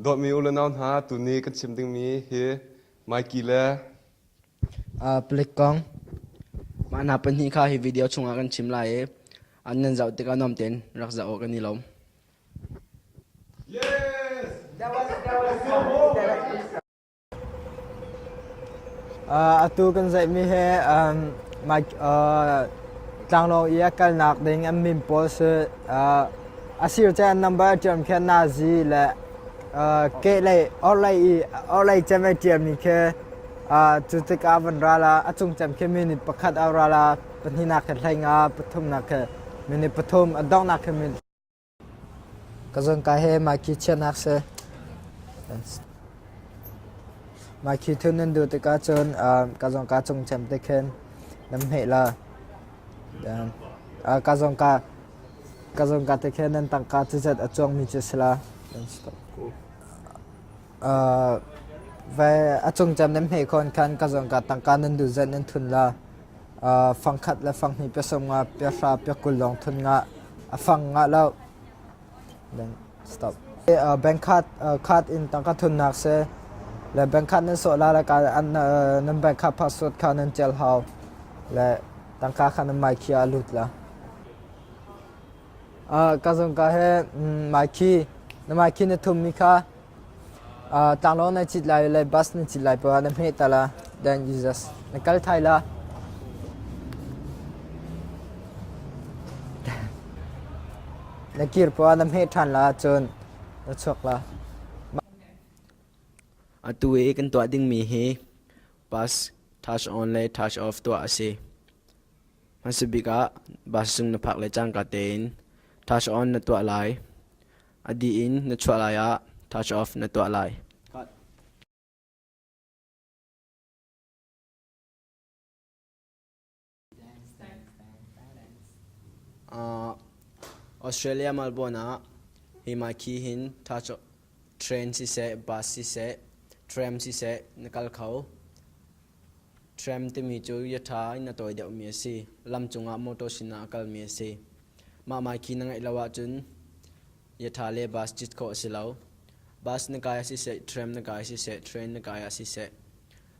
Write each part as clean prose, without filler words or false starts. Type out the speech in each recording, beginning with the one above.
dot mi ulan on ha tu ni kan sim ting mi he mai kila Plik kong mana pen hi kha hi video chunga kan chim lai e an nan zau te ka nom ten rak zau kan ni lom. Atu kan zai mi he mai tlang lo ia kal nak ding am mim pol se asir cha number jam khan na ji la ke le orlai jam jam ni ke chu te ka van ra la achung jam ke minute pakhat awra la panhina khat lai nga pathum na ke minute pathum adong na ke min ka zong ka he ma ki chenak se mà khi thôn nên được cái cá chân cá dòng cá trồng chém tê khen nắm hệ là cá dòng cá tê khen nên tăng cá chữ ở trong mi chữ là về ở trong chém nắm hệ con khan cá dòng cá tăng cá nên được dân nên thun là phăng khát là phăng hi bê sông ngà bê pha bê cùl long thun ngà phăng ngà lâu then stop bank card in tăng cá thun nạc se le bank card nan so la ka an nan bank card password ka nan tel how le tang ka khan mai khia lut la ka zong ka he mai khi na mai khi ne thum mi kha tang lo na chit lai le bus na chit lai pa na me ta la then jesus na kal thai la na kir pa na me than la chon na chok la Atu e kan tua ding mi he bus touch on le touch off tua ase masibika bus sung na phak le chang ka ten touch on na tua lai adi in na chwa lai ya touch off na tua lai Australia Melbourne hi ma ki hin touch train si se bus si se tram si se nakal khau tram te mi chu yatha na toy deuh mi si lam chunga moto sina kal mi si ma mai ki na ngai lawa chun yatha le bus chit ko silau bus na kaya si se tram na kaya si se train na kaya si se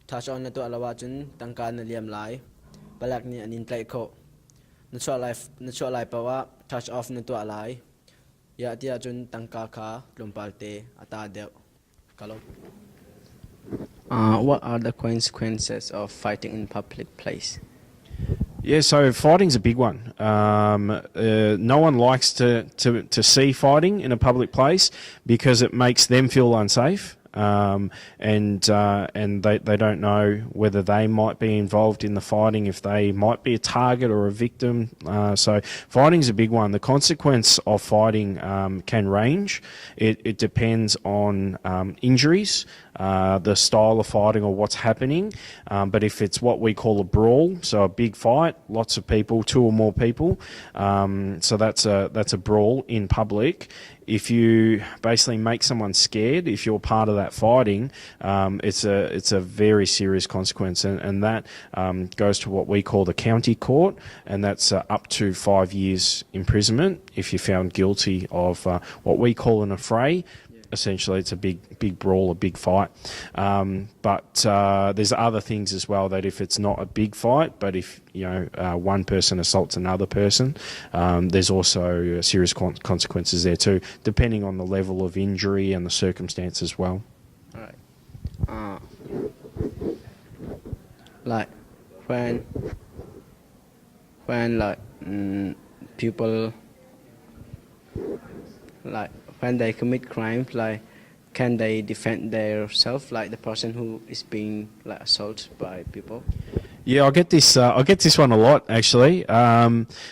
touch on na to alawa chun tangka na liam lai balak ni anin tlai kho na chwa lai pawa touch off na to alai ya tia chun tangka kha tlumpalte ata deuh kalo. What are the consequences of fighting in public place? Yeah, so fighting's a big one. No one likes to see fighting in a public place because it makes them feel unsafe. And they don't know whether they might be involved in the fighting, if they might be a target or a victim. So fighting's a big one. The consequence of fighting can range. It depends on injuries, the style of fighting or what's happening. But if it's what we call a brawl, so a big fight, lots of people, 2 or more people, so that's a brawl in public. If you basically make someone scared, if you're part of that fighting, it's a very serious consequence, and that goes to what we call the county court, and that's up to 5 years imprisonment if you're found guilty of what we call an affray. Essentially, it's a big brawl, a big fight. But there's other things as well, that if it's not a big fight, but if one person assaults another person, there's also serious consequences there too, depending on the level of injury and the circumstance as well. All right. Like when like people like when they commit crimes, like can they defend themselves, like the person who is being like assaulted by people? Yeah, I get this one a lot actually.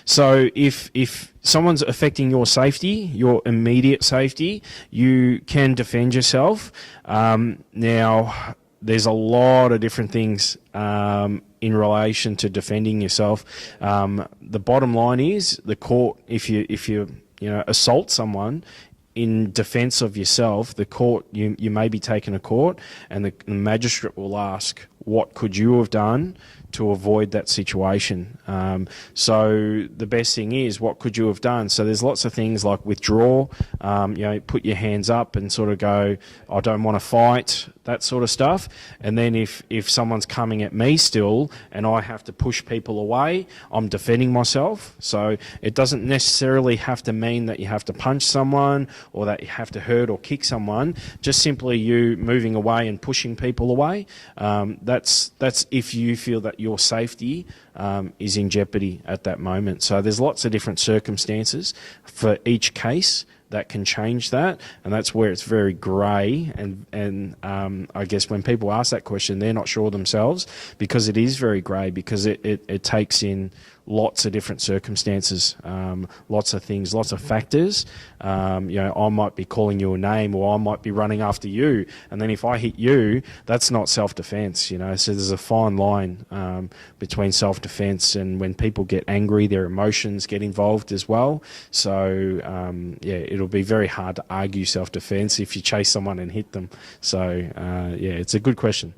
So if someone's affecting your safety, your immediate safety, you can defend yourself. Now, there's a lot of different things in relation to defending yourself. The bottom line is the court. If you assault someone in defence of yourself, the court, you may be taken to court, and the magistrate will ask what could you have done to avoid that situation. So the best thing is, what could you have done? So there's lots of things like withdraw, put your hands up and sort of go, I don't want to fight, that sort of stuff. And then if someone's coming at me still and I have to push people away, I'm defending myself. So it doesn't necessarily have to mean that you have to punch someone or that you have to hurt or kick someone. Just simply you moving away and pushing people away. That's if you feel that your safety is in jeopardy at that moment. So there's lots of different circumstances for each case that can change that, and that's where it's very grey. And I guess when people ask that question, they're not sure themselves, because it is very grey, because it takes in lots of different circumstances, lots of things, lots of factors. I might be calling you a name, or I might be running after you, and then if I hit you, that's not self-defence. So there's a fine line between self-defence and when people get angry, their emotions get involved as well. So it'll be very hard to argue self-defence if you chase someone and hit them. So it's a good question.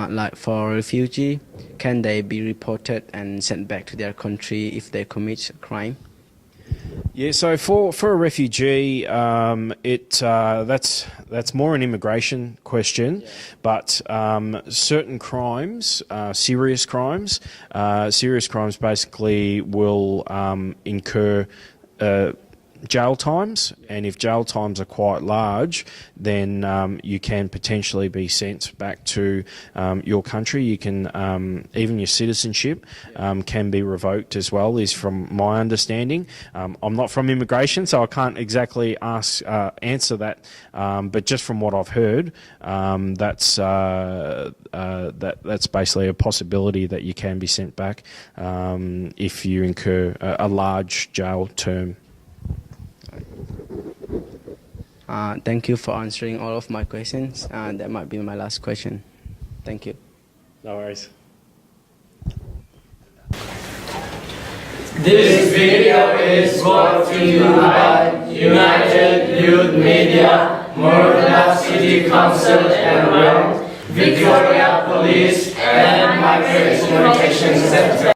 Like for refugee, can they be reported and sent back to their country if they commit a crime? Yeah, so for a refugee, that's more an immigration question, but certain crimes, serious crimes basically will incur jail times, and if jail times are quite large, then you can potentially be sent back to your country. You can even your citizenship can be revoked as well, is from my understanding. I'm not from immigration, so I can't exactly answer that, but just from what I've heard, that's basically a possibility that you can be sent back if you incur a large jail term. Thank you for answering all of my questions. That might be my last question. Thank you. No worries. This video is brought to you by United Youth Media, Maroondah City Council and Victoria Police and Migration Protection Centre.